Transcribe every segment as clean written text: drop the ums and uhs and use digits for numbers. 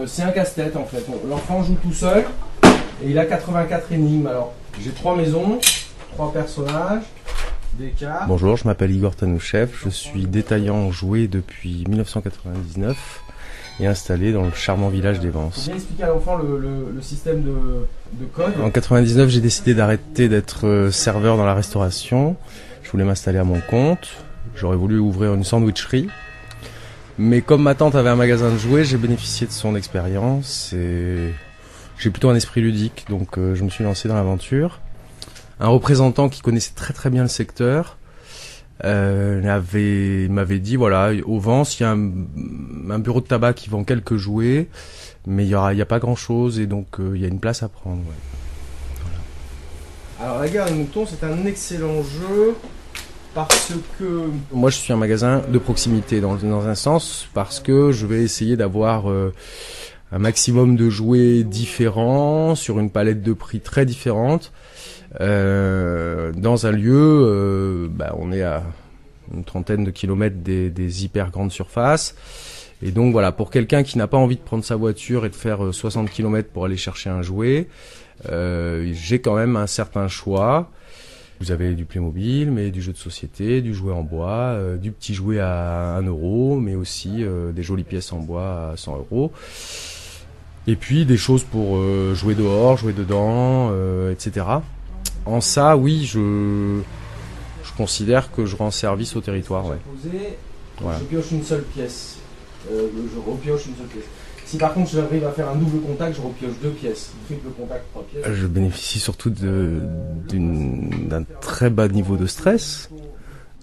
C'est un casse-tête en fait. L'enfant joue tout seul et il a 84 énigmes. Alors, j'ai 3 maisons, 3 personnages, des cartes. Bonjour, je m'appelle Igor Tanouchev, je suis détaillant en jouets depuis 1999 et installé dans le charmant village des Vences. Il faut bien expliquer à l'enfant le système de code. En 99, j'ai décidé d'arrêter d'être serveur dans la restauration. Je voulais m'installer à mon compte. J'aurais voulu ouvrir une sandwicherie. Mais comme ma tante avait un magasin de jouets, j'ai bénéficié de son expérience et j'ai plutôt un esprit ludique, donc je me suis lancé dans l'aventure. Un représentant qui connaissait très très bien le secteur m'avait dit, voilà, au Vence, il y a un bureau de tabac qui vend quelques jouets, mais il y a pas grand chose et donc il y a une place à prendre. Ouais. Voilà. Alors la guerre des moutons, c'est un excellent jeu. Parce que... Moi je suis un magasin de proximité dans un sens, parce que je vais essayer d'avoir un maximum de jouets différents, sur une palette de prix très différente, dans un lieu, on est à une trentaine de kilomètres des hyper grandes surfaces, et donc voilà, pour quelqu'un qui n'a pas envie de prendre sa voiture et de faire 60 kilomètres pour aller chercher un jouet, j'ai quand même un certain choix. Vous avez du Playmobil, mais du jeu de société, du jouet en bois, du petit jouet à 1 euro, mais aussi des jolies pièces en bois à 100 euros. Et puis des choses pour jouer dehors, jouer dedans, etc. En ça, oui, je considère que je rends service au territoire. Ouais. Voilà. Je pioche une seule pièce. Je repioche une seule pièce. Si par contre j'arrive à faire un double contact, je repioche 2 pièces. Triple contact, 3 pièces. Je bénéficie surtout d'un très bas niveau de stress.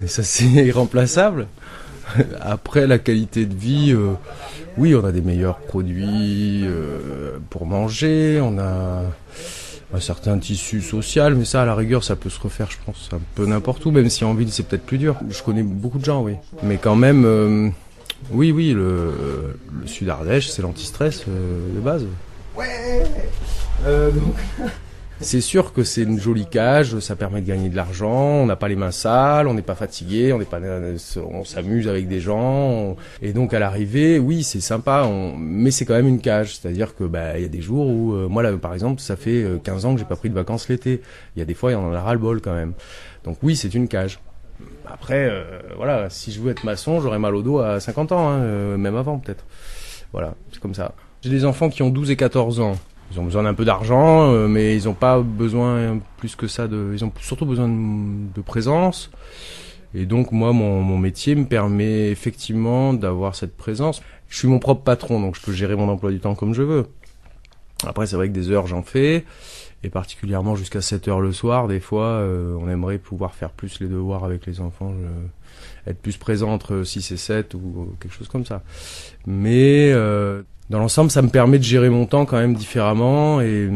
Et ça, c'est irremplaçable. Après, la qualité de vie, oui, on a des meilleurs produits pour manger, on a un certain tissu social, mais ça, à la rigueur, ça peut se refaire, je pense, un peu n'importe où, même si en ville, c'est peut-être plus dur. Je connais beaucoup de gens, oui. Mais quand même... Oui, le Sud Ardèche, c'est l'anti-stress de base. Ouais. Donc... C'est sûr que c'est une jolie cage, ça permet de gagner de l'argent, on n'a pas les mains sales, on n'est pas fatigué, on s'amuse avec des gens, et donc à l'arrivée, oui, c'est sympa, mais c'est quand même une cage, c'est-à-dire que y a des jours où, moi là par exemple, ça fait 15 ans que j'ai pas pris de vacances l'été, il y a des fois, il y en a ras-le-bol quand même. Donc oui, c'est une cage. Après, voilà, si je veux être maçon, j'aurais mal au dos à 50 ans, hein, même avant peut-être. Voilà, c'est comme ça. J'ai des enfants qui ont 12 et 14 ans. Ils ont besoin d'un peu d'argent, mais ils n'ont pas besoin plus que ça. Ils ont surtout besoin de présence. Et donc moi, mon métier me permet effectivement d'avoir cette présence. Je suis mon propre patron, donc je peux gérer mon emploi du temps comme je veux. Après, c'est vrai que des heures, j'en fais. Et particulièrement jusqu'à 7 heures le soir, des fois, on aimerait pouvoir faire plus les devoirs avec les enfants, être plus présent entre 6 et 7 ou quelque chose comme ça. Mais dans l'ensemble, ça me permet de gérer mon temps quand même différemment. Et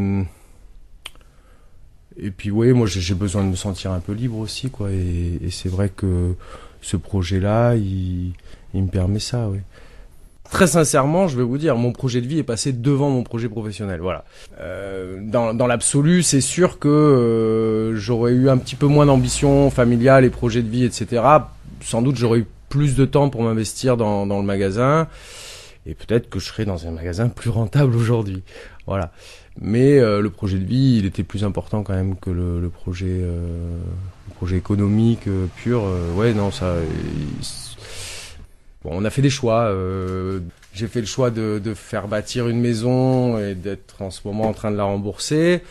puis oui, moi j'ai besoin de me sentir un peu libre aussi, quoi. Et c'est vrai que ce projet-là, il me permet ça, oui. Très sincèrement, je vais vous dire, mon projet de vie est passé devant mon projet professionnel. Voilà. Dans l'absolu, c'est sûr que j'aurais eu un petit peu moins d'ambition familiale et projet de vie, etc. Sans doute, j'aurais eu plus de temps pour m'investir dans le magasin. Et peut-être que je serais dans un magasin plus rentable aujourd'hui. Voilà. Mais le projet de vie, il était plus important quand même que le projet économique pur. Ouais, non, ça... Bon, on a fait des choix. J'ai fait le choix de faire bâtir une maison et d'être en ce moment en train de la rembourser.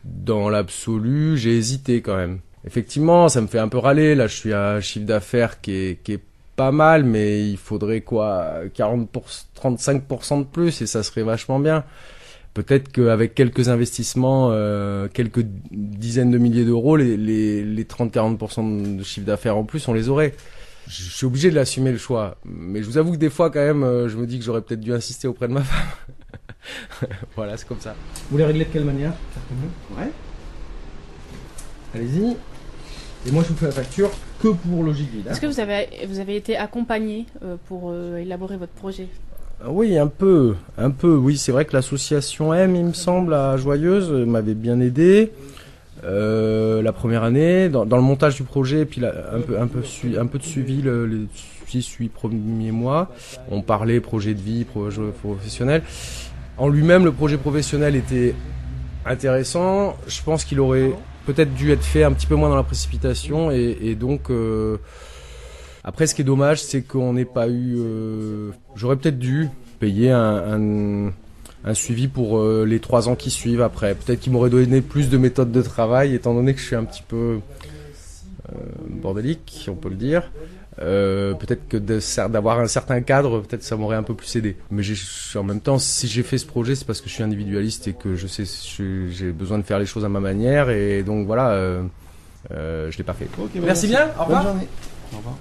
Dans l'absolu, j'ai hésité quand même. Effectivement, ça me fait un peu râler. Là, je suis à un chiffre d'affaires qui est pas mal, mais il faudrait 35% de plus et ça serait vachement bien. Peut-être qu'avec quelques investissements, quelques dizaines de milliers d'euros, les 30-40% de chiffre d'affaires en plus, on les aurait. Je suis obligé de l'assumer le choix, mais je vous avoue que des fois quand même, je me dis que j'aurais peut-être dû insister auprès de ma femme. Voilà, c'est comme ça. Vous voulez régler de quelle manière? Ouais. Allez-y. Et moi je vous fais la facture que pour Logique Vide. Est-ce que vous avez été accompagné pour élaborer votre projet? Oui, un peu, oui. C'est vrai que l'association M, il me semble, à Joyeuse, m'avait bien aidé. La première année, dans le montage du projet, et puis un peu de suivi 6-8 premiers mois. On parlait projet de vie, projet professionnel. En lui-même, le projet professionnel était intéressant. Je pense qu'il aurait peut-être dû être fait un petit peu moins dans la précipitation et donc après ce qui est dommage c'est qu'on n'ait pas eu j'aurais peut-être dû payer un suivi pour les 3 ans qui suivent après. Peut-être qu'il m'aurait donné plus de méthodes de travail étant donné que je suis un petit peu bordélique, on peut le dire. Peut-être que d'avoir un certain cadre, peut-être ça m'aurait un peu plus aidé. Mais en même temps, si j'ai fait ce projet, c'est parce que je suis individualiste et que je sais, j'ai besoin de faire les choses à ma manière. Et donc voilà, je l'ai pas fait. Ok, merci bien. Au revoir. Bonne journée. Au revoir.